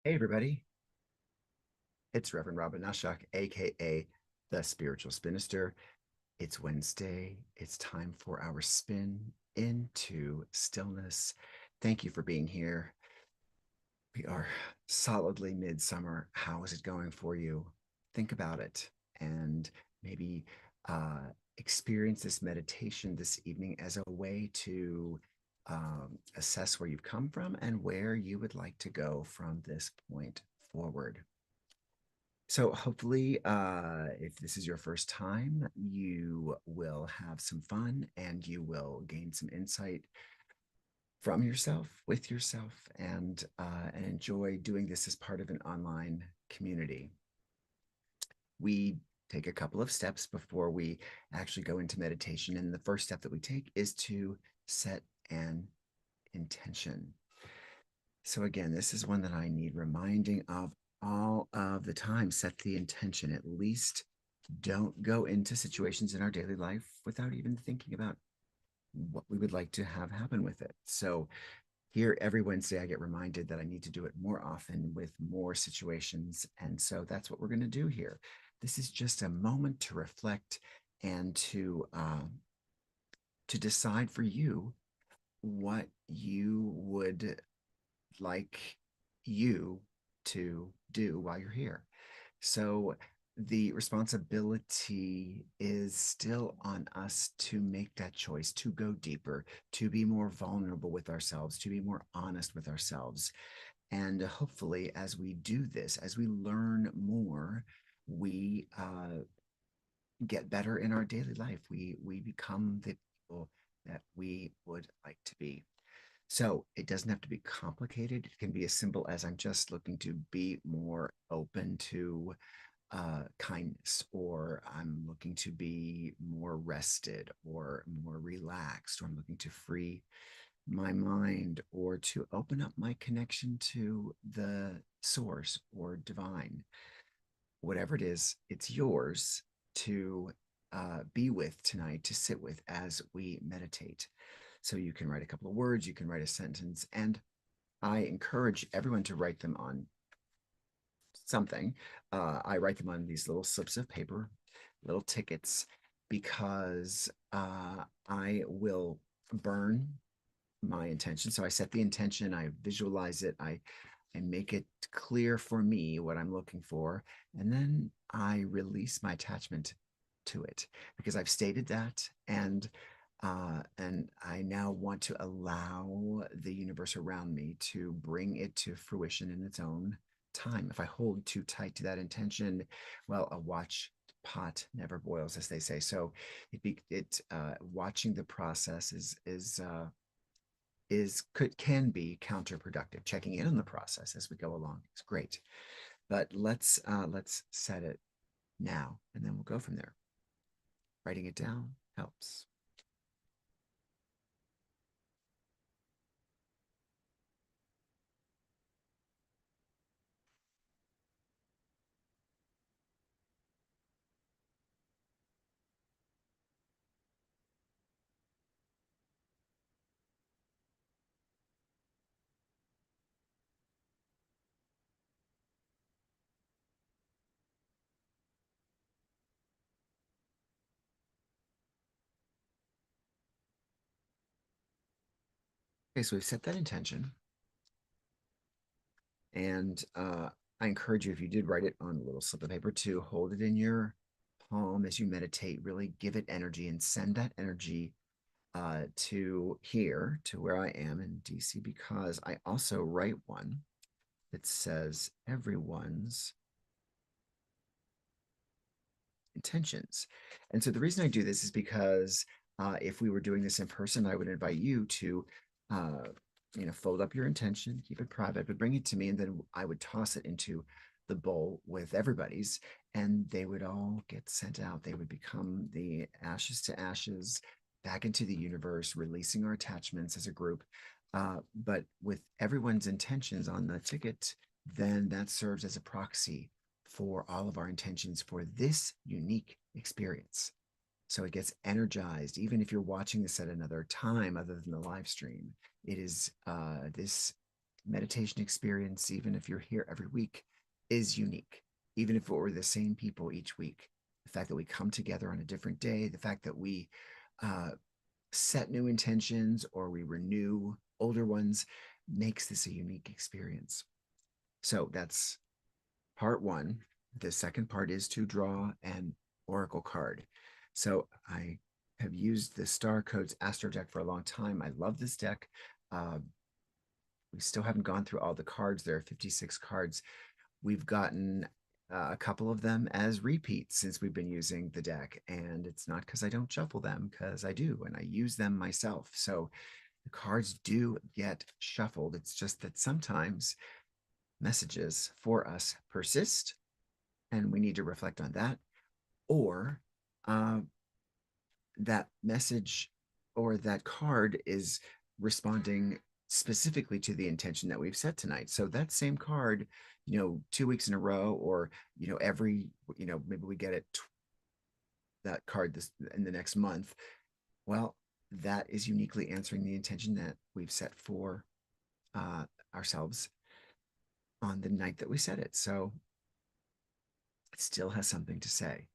Hey, everybody. It's Reverend Robin Nashak, aka the Spiritual Spinister. It's Wednesday. It's time for our spin into stillness. Thank you for being here. We are solidly midsummer. How is it going for you? Think about it and maybe uh, experience this meditation this evening as a way to assess where you've come from and where you would like to go from this point forward. So hopefully, if this is your first time, you will have some fun and you will gain some insight from yourself, with yourself, and enjoy doing this as part of an online community. We take a couple of steps before we actually go into meditation, and the first step that we take is to set an intention. So again, this is one that I need reminding of all of the time. Set the intention. At least don't go into situations in our daily life without even thinking about what we would like to have happen with it. So here every Wednesday, I get reminded that I need to do it more often with more situations. And so that's what we're going to do here. This is just a moment to reflect and to decide for you what you would like you to do while you're here. So the responsibility is still on us to make that choice, to go deeper, to be more vulnerable with ourselves, to be more honest with ourselves. And hopefully, as we do this, as we learn more, we get better in our daily life. We become the people that we would like to be. So it doesn't have to be complicated. It can be as simple as I'm just looking to be more open to kindness, or I'm looking to be more rested or more relaxed, or I'm looking to free my mind or to open up my connection to the source or divine. Whatever it is, it's yours to be with tonight, to sit with as we meditate. So you can write a couple of words, you can write a sentence, and I encourage everyone to write them on something. I write them on these little slips of paper, little tickets, because I will burn my intention. So I set the intention, I visualize it, I make it clear for me what I'm looking for, and then I release my attachment to it because I've stated that, and I now want to allow the universe around me to bring it to fruition in its own time. If I hold too tight to that intention, well, a watch pot never boils, as they say. So watching the process can be counterproductive. Checking in on the process as we go along is great, but let's set it now, and then we'll go from there. Writing it down helps. Okay, so we've set that intention, and I encourage you, if you did write it on a little slip of paper, to hold it in your palm as you meditate. Really give it energy and send that energy to here, to where I am in DC, because I also write one that says everyone's intentions. And so the reason I do this is because if we were doing this in person, I would invite you to, uh, fold up your intention, keep it private, but bring it to me, and then I would toss it into the bowl with everybody's, and they would all get sent out. They would become the ashes to ashes back into the universe, releasing our attachments as a group. But with everyone's intentions on the ticket, then that serves as a proxy for all of our intentions for this unique experience. So it gets energized, even if you're watching this at another time other than the live stream. It is this. meditation experience, even if you're here every week, is unique. Even if it were the same people each week, the fact that we come together on a different day, the fact that we uh, set new intentions or we renew older ones makes this a unique experience. So that's part one. The second part is to draw an oracle card. So I have used the Star Codes Astro deck for a long time. I love this deck. Uh, we still haven't gone through all the cards. There are 56 cards. We've gotten a couple of them as repeats since we've been using the deck. And it's not because I don't shuffle them, because I do, and I use them myself. So the cards do get shuffled. It's just that sometimes messages for us persist, and we need to reflect on that, or uh, that message or that card is responding specifically to the intention that we've set tonight. So that same card, 2 weeks in a row, or every, maybe we get it that card this in the next month. Well, that is uniquely answering the intention that we've set for uh, ourselves on the night that we set it. So it still has something to say.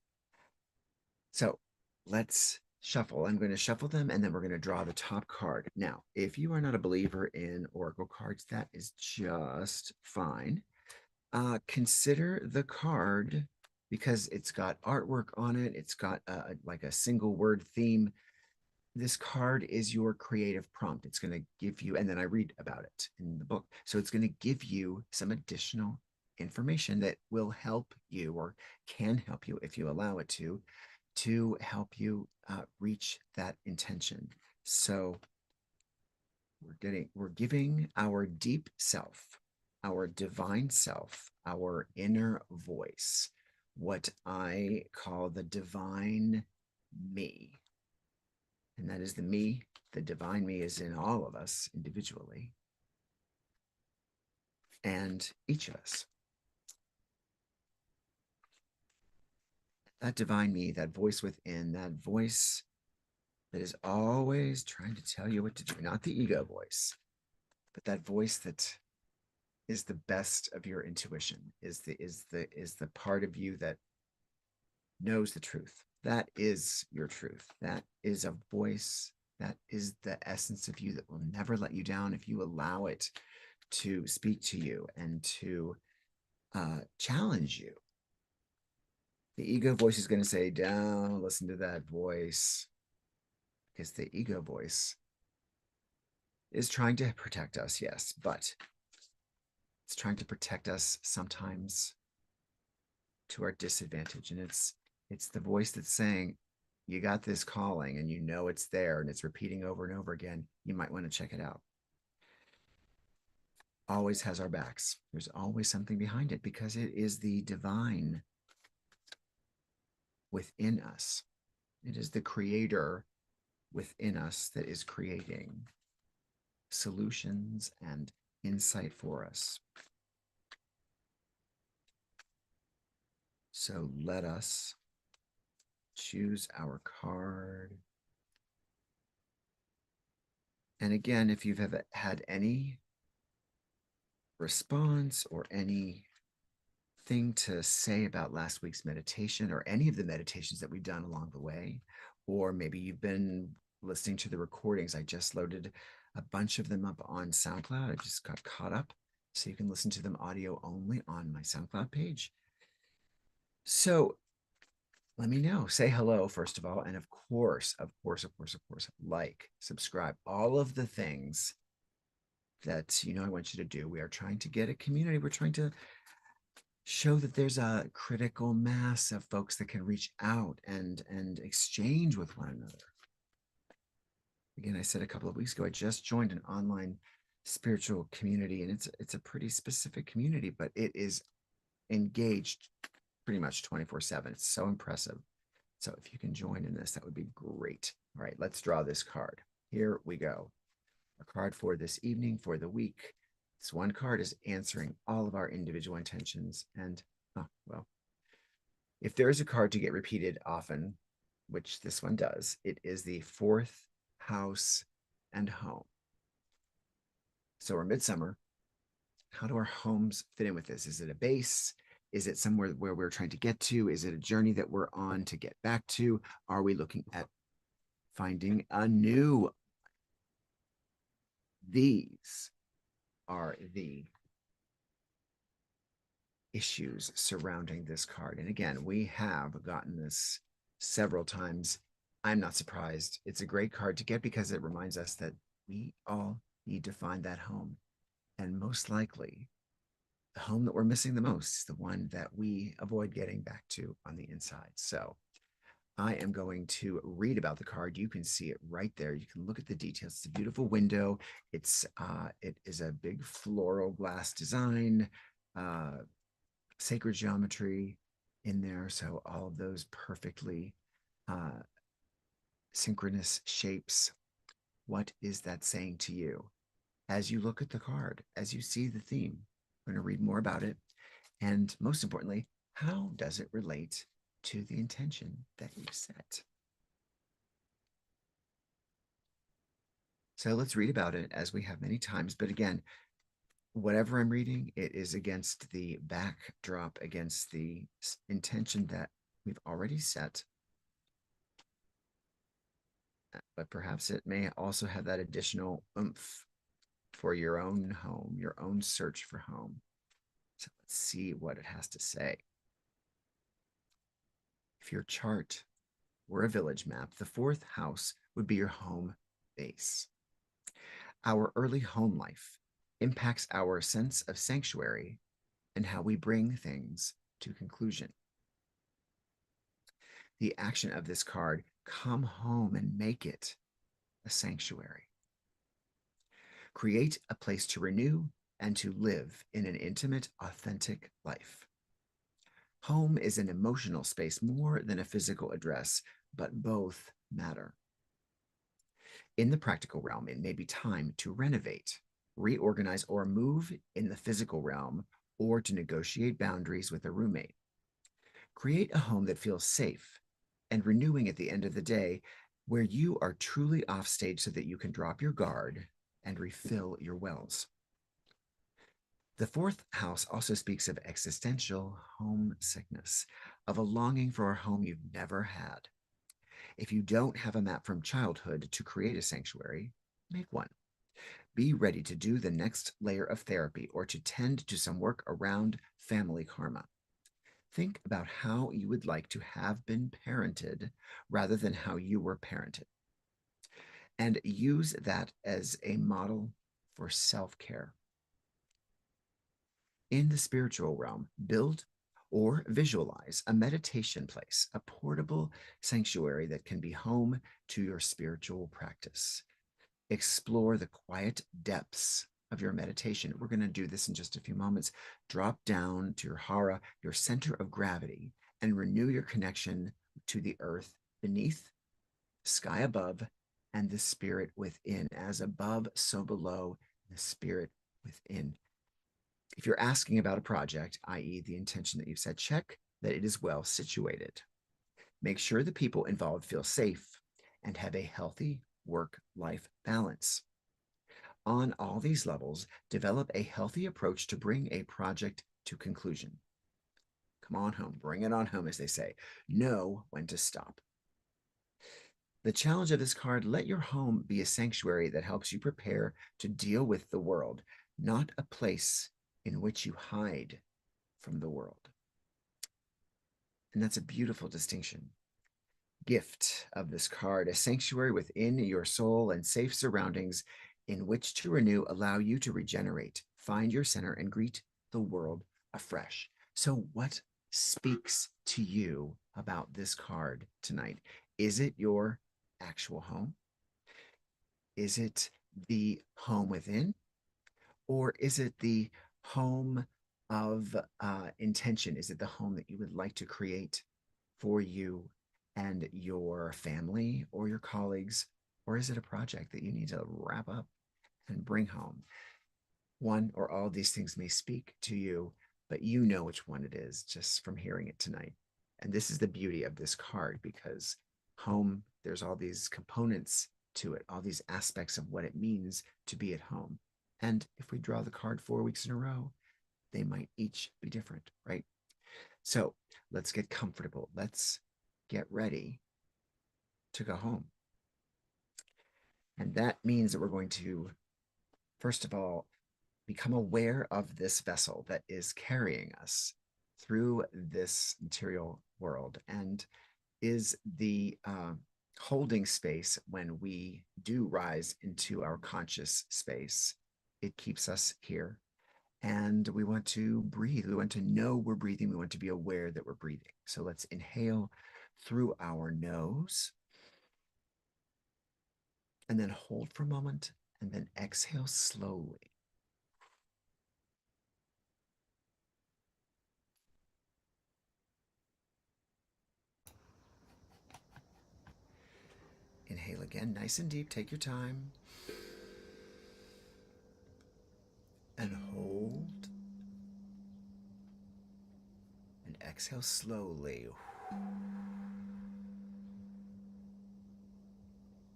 So let's shuffle. I'm going to shuffle them, and then we're going to draw the top card. Now, if you are not a believer in oracle cards, that is just fine. Consider the card, because it's got artwork on it. It's got like a single word theme. This card is your creative prompt. It's going to give you, and then I read about it in the book. So it's going to give you some additional information that will help you, or can help you if you allow it to help you reach that intention. So we're giving our deep self, our divine self, our inner voice, what I call the divine me. And that is the me. The divine me is in all of us individually, and each of us. That divine me, that voice within, that voice that is always trying to tell you what to do, not the ego voice, but that voice that is the best of your intuition, is the part of you that knows the truth. That is your truth. That is a voice. That is the essence of you that will never let you down if you allow it to speak to you and to challenge you. The ego voice is going to say, "Don't listen to that voice," because the ego voice is trying to protect us, yes, but it's trying to protect us sometimes to our disadvantage. And it's the voice that's saying, you got this calling, and it's there, and it's repeating over and over again. You might want to check it out. Always has our backs. There's always something behind it, because it is the divine within us. It is the creator within us that is creating solutions and insight for us. So let us choose our card. And again, if you've ever had any response or anything to say about last week's meditation, or any of the meditations that we've done along the way, or maybe you've been listening to the recordings. I just loaded a bunch of them up on SoundCloud. I just got caught up. So you can listen to them audio only on my SoundCloud page. So let me know. Say hello, first of all. And of course, like, subscribe, all of the things that I want you to do. We are trying to get a community. We're trying to show that there's a critical mass of folks that can reach out and exchange with one another. Again, I said a couple of weeks ago, I just joined an online spiritual community, and it's a pretty specific community, but it is engaged pretty much 24/7. It's so impressive. So if you can join in this, that would be great. All right, let's draw this card. Here we go. A card for this evening, for the week. This one card is answering all of our individual intentions. And, well, if there is a card to get repeated often, which this one does, it is the fourth house and home. So we're midsummer. How do our homes fit in with this? Is it a base? Is it somewhere where we're trying to get to? Is it a journey that we're on to get back to? Are we looking at finding a new? These are the issues surrounding this card. And again, we have gotten this several times. I'm not surprised. It's a great card to get because it reminds us that we all need to find that home. And most likely, the home that we're missing the most is the one that we avoid getting back to on the inside. So I am going to read about the card. You can see it right there. You can look at the details. It's a beautiful window. It is a big floral glass design, uh, sacred geometry in there. So all of those perfectly uh, synchronous shapes. What is that saying to you? As you look at the card, as you see the theme, we're going to read more about it. And most importantly, how does it relate to the intention that you've set? So let's read about it as we have many times. But again, whatever I'm reading, it is against the backdrop, against the intention that we've already set. But perhaps it may also have that additional oomph for your own home, your own search for home. So let's see what it has to say. If your chart were a village map, the fourth house would be your home base. Our early home life impacts our sense of sanctuary and how we bring things to conclusion. The action of this card, come home and make it a sanctuary. Create a place to renew and to live in an intimate, authentic life. Home is an emotional space more than a physical address, but both matter. In the practical realm, it may be time to renovate, reorganize, or move in the physical realm, or to negotiate boundaries with a roommate. Create a home that feels safe and renewing at the end of the day, where you are truly off stage so that you can drop your guard and refill your wells. The fourth house also speaks of existential homesickness, of a longing for a home you've never had. If you don't have a map from childhood to create a sanctuary, make one. Be ready to do the next layer of therapy or to tend to some work around family karma. Think about how you would like to have been parented rather than how you were parented. And use that as a model for self-care. In the spiritual realm, build or visualize a meditation place, a portable sanctuary that can be home to your spiritual practice. Explore the quiet depths of your meditation. We're going to do this in just a few moments. Drop down to your hara, your center of gravity, and renew your connection to the earth beneath, sky above, and the spirit within. As above, so below, the spirit within. If you're asking about a project, i.e., the intention that you've set, check that it is well situated. Make sure the people involved feel safe and have a healthy work-life balance. On all these levels, develop a healthy approach to bring a project to conclusion. Come on home, bring it on home, as they say. Know when to stop. The challenge of this card, let your home be a sanctuary that helps you prepare to deal with the world, not a place in which you hide from the world. And that's a beautiful distinction. Gift of this card, a sanctuary within your soul and safe surroundings in which to renew, allow you to regenerate, find your center, and greet the world afresh. So what speaks to you about this card tonight? Is it your actual home? Is it the home within? Or is it the home of intention? Is it the home that you would like to create for you and your family or your colleagues? Or is it a project that you need to wrap up and bring home? One or all of these things may speak to you, but you know which one it is just from hearing it tonight. And this is the beauty of this card, because home, there's all these components to it, all these aspects of what it means to be at home. And if we draw the card 4 weeks in a row, they might each be different, right? So let's get comfortable. Let's get ready to go home. And that means that we're going to, first of all, become aware of this vessel that is carrying us through this material world and is the holding space when we do rise into our conscious space. It keeps us here. And we want to breathe. We want to know we're breathing. We want to be aware that we're breathing. So let's inhale through our nose and then hold for a moment and then exhale slowly. Inhale again, nice and deep. Take your time. And hold. And exhale slowly.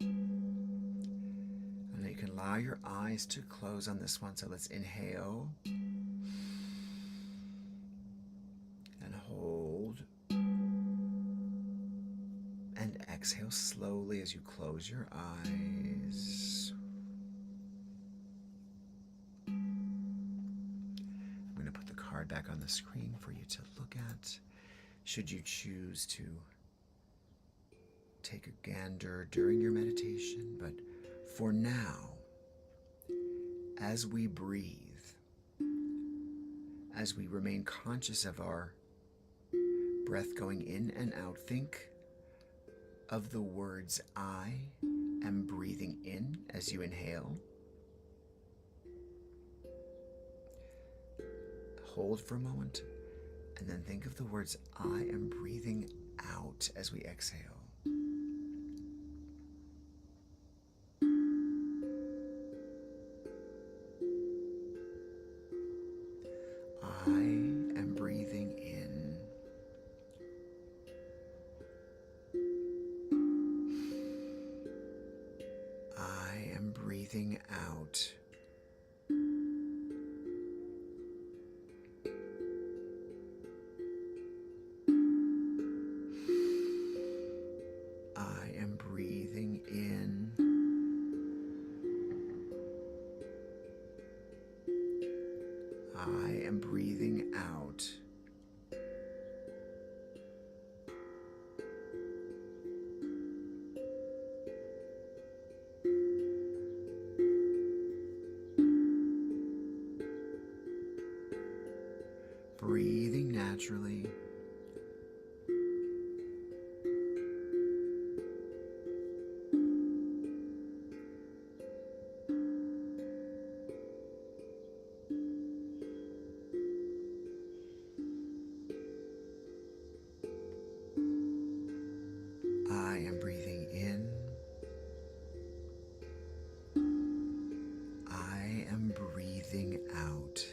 And you can allow your eyes to close on this one. So let's inhale. And hold. And exhale slowly as you close your eyes. I'm going to put the card back on the screen for you to look at. Should you choose to take a gander during your meditation, but for now, as we breathe, as we remain conscious of our breath going in and out, think of the words I am breathing in as you inhale. Hold for a moment, and then think of the words I am breathing out as we exhale. I am breathing in. I am breathing out. I am breathing in. I am breathing out. Breathing naturally. I am breathing in. I am breathing out.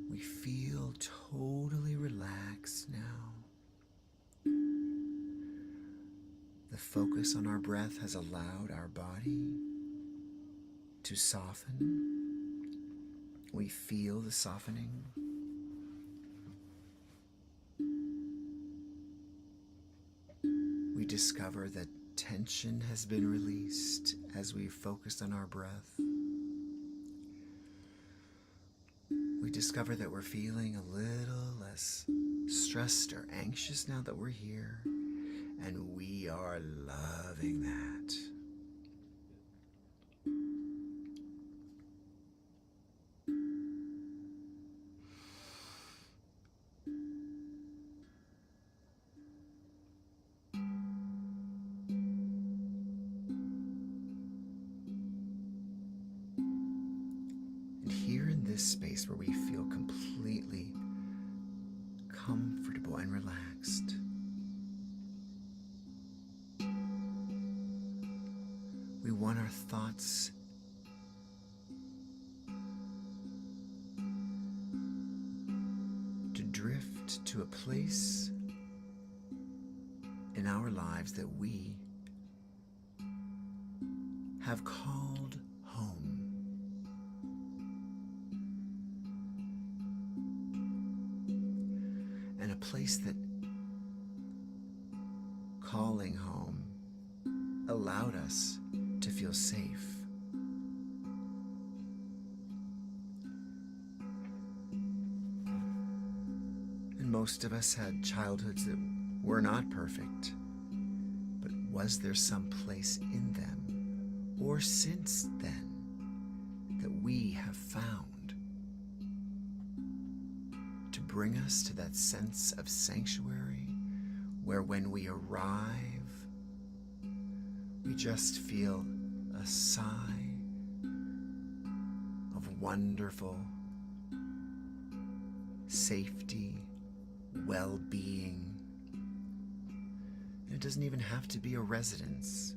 We feel totally relaxed now. The focus on our breath has allowed our body to soften. We feel the softening. We discover that tension has been released as we focused on our breath. We discover that we're feeling a little less stressed or anxious now that we're here, and we are loving that. And here in this space where we feel completely comfortable and relaxed, we want our thoughts to drift to a place in our lives that we have called home. And a place that calling home allowed us to feel safe. And most of us had childhoods that were not perfect, but was there some place in them, or since then, that we have found to bring us to that sense of sanctuary where when we arrive, we just feel a sigh of wonderful safety, well-being. And it doesn't even have to be a residence.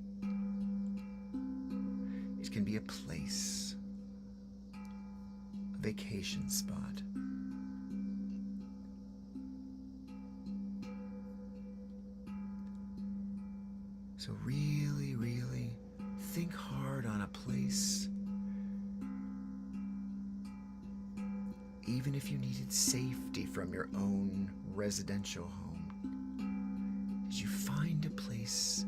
It can be a place, a vacation spot. So really, really think hard on a place. Even if you needed safety from your own residential home, did you find a place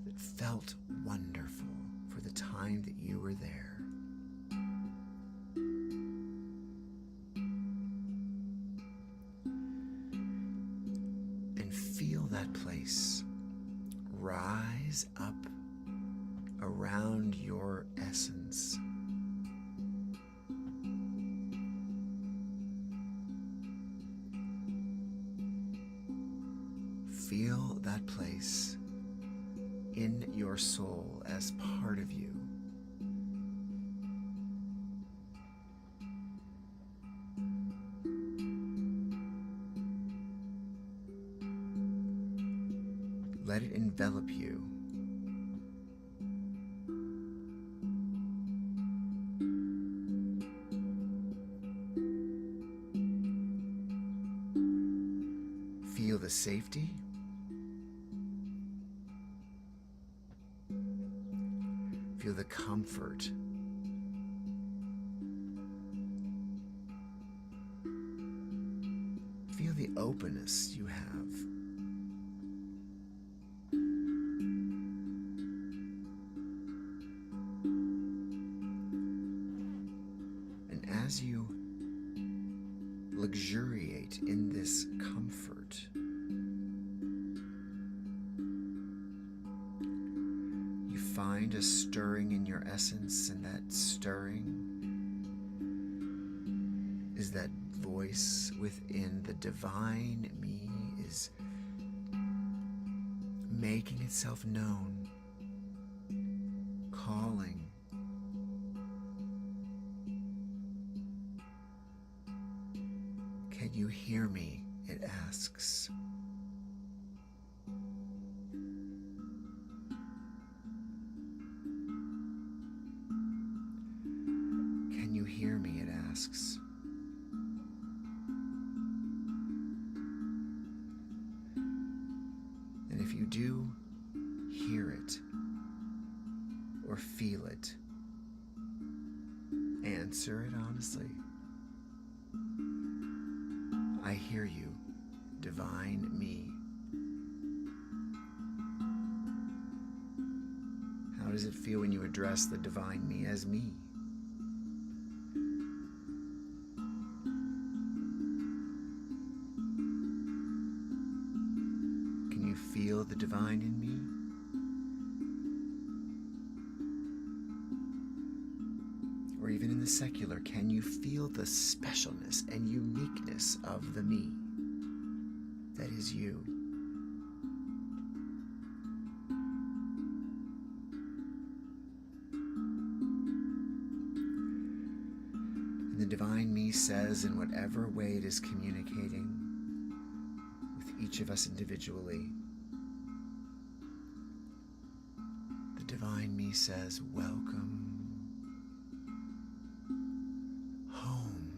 that felt wonderful for the time that you were there? And feel that place rise up around your essence. Feel that place in your soul as part of you. Let it envelop you. Feel the safety. Feel the comfort. Feel the openness you have. And as you luxuriate in this comfort, you find a stirring in your essence, and that stirring is that voice within the divine me is making itself known, calling. Can you hear me? It asks. Can you hear me? It asks. And if you do hear it or feel it, answer it honestly. I hear you, divine me. How does it feel when you address the divine me as me? Can you feel the divine in me? Or even in the secular, can you feel the specialness and uniqueness of the me that is you? And the divine me says, in whatever way it is communicating with each of us individually, the divine me says, welcome home.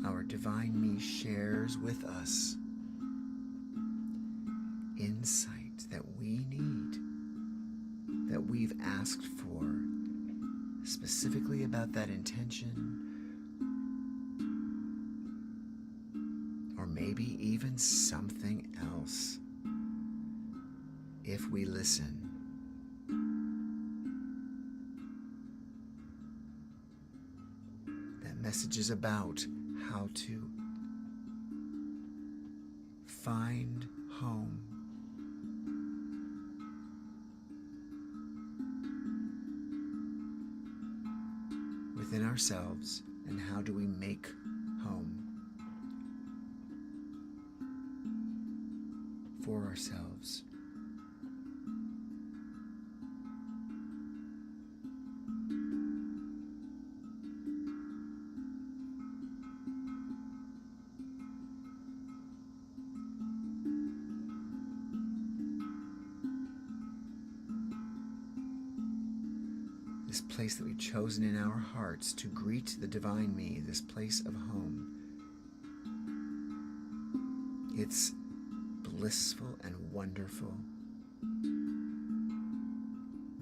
our divine me shares with us insight that we need, that we've asked for, specifically about that intention, or maybe even something else. If we listen, that message is about how to find home within ourselves, and how do we make home for ourselves. This place that we've chosen in our hearts to greet the divine me, this place of home. It's blissful and wonderful.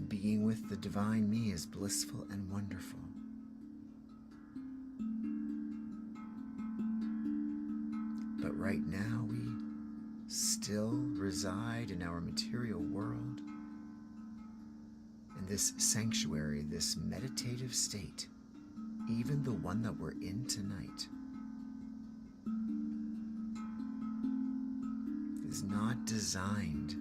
Being with the divine me is blissful and wonderful. But right now we still reside in our material world, in this sanctuary, this meditative state, even the one that we're in tonight, is not designed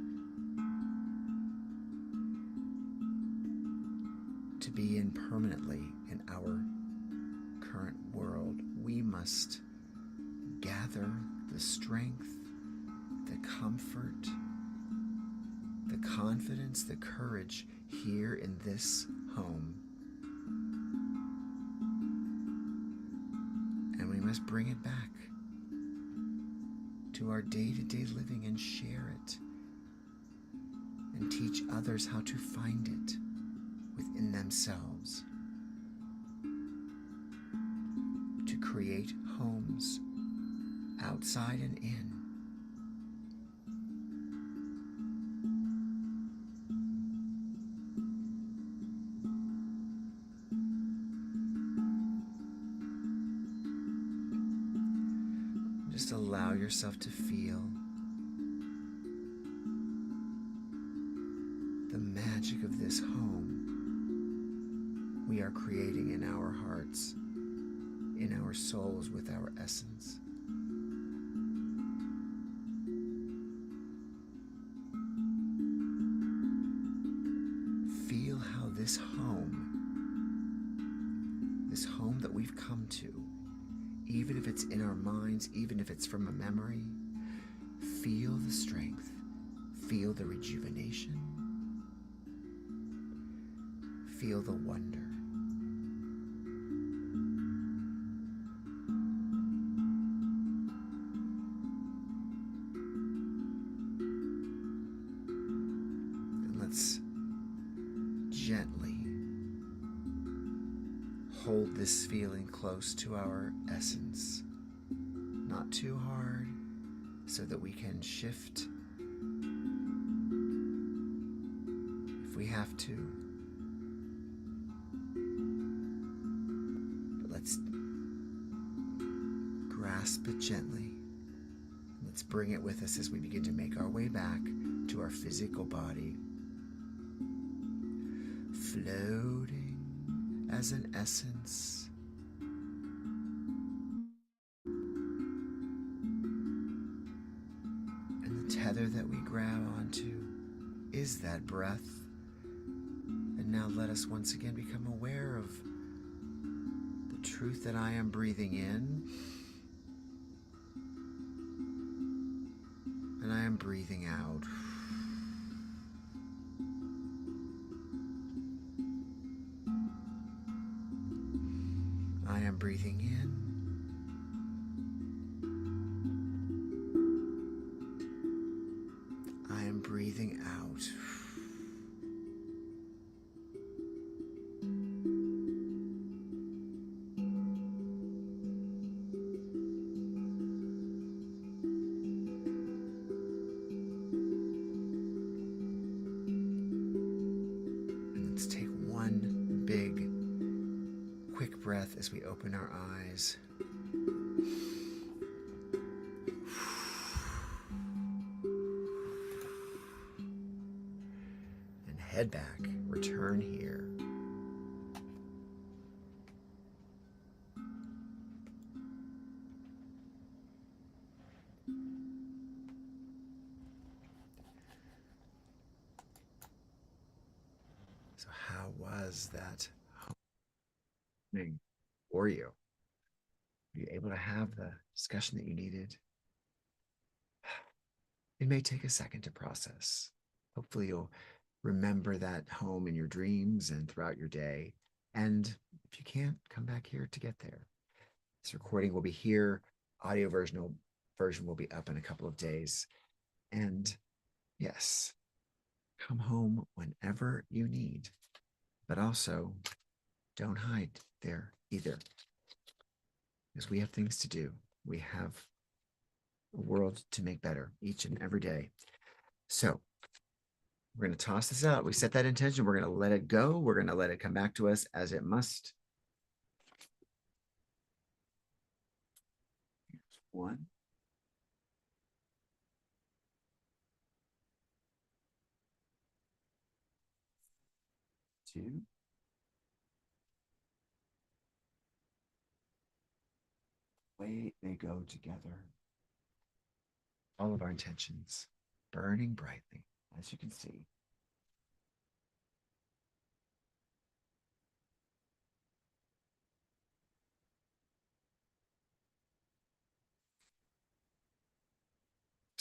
to be in permanently in our current world. We must gather the strength, the comfort, the confidence, the courage here in this home. And we must bring it back to our day-to-day living and share it and teach others how to find it within themselves, to create homes outside and in. Just allow yourself to feel the magic of this home we are creating in our hearts, in our souls, with our essence. Feel how this home that we've come to, even if it's in our minds, even if it's from a memory, feel the strength, feel the rejuvenation, feel the wonder. And let's gently hold this feeling close to our essence, not too hard, so that we can shift if we have to. But let's grasp it gently. Let's bring it with us as we begin to make our way back to our physical body, floating as an essence, and the tether that we grab onto is that breath. And now let us once again become aware of the truth that I am breathing in and I am breathing out. I am breathing in. I am breathing out. quick breath as we open our eyes. And head back, return here. So, how was that home for you? Were you able to have the discussion that you needed? It may take a second to process. Hopefully, you'll remember that home in your dreams and throughout your day. And if you can't, come back here to get there. This recording will be here. Audio version will be up in a couple of days. And yes, come home whenever you need, but also don't hide there either, because we have things to do. We have a world to make better each and every day. So we're going to toss this out. We set that intention. We're going to let it go. We're going to let it come back to us as it must. Here's one. Two. Way they go together. All of our intentions burning brightly, as you can see.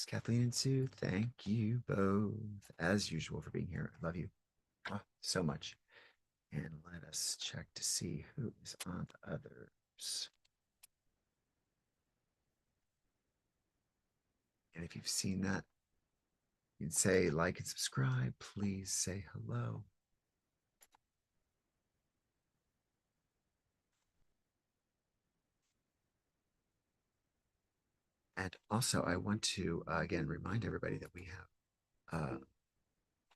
Kathleen and Sue, thank you both, as usual, for being here. I love you so much. And let us check to see who is on the others. And if you've seen that, you can say like and subscribe. Please say hello. And also, I want to again remind everybody that we have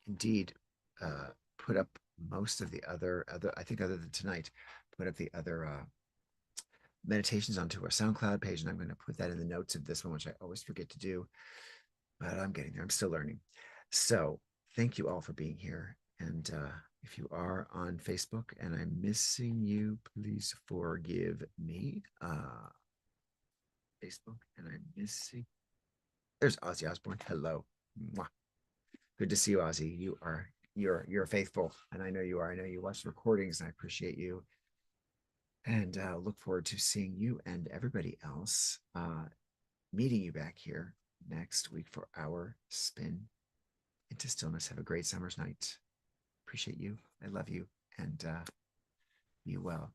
indeed put up most of the other, I think, other than tonight, put up the other meditations onto our SoundCloud page, and I'm going to put that in the notes of this one, which I always forget to do, but I'm getting there. I'm still learning. So thank you all for being here. And if you are on Facebook and I'm missing you, please forgive me. Facebook and I'm missing. There's Ozzy Osbourne. Hello. Mwah. Good to see you, Ozzy. You're faithful, and I know you are. I know you watch the recordings, and I appreciate you. And look forward to seeing you and everybody else, meeting you back here next week for our spin into stillness. Have a great summer's night. Appreciate you. I love you, and be well.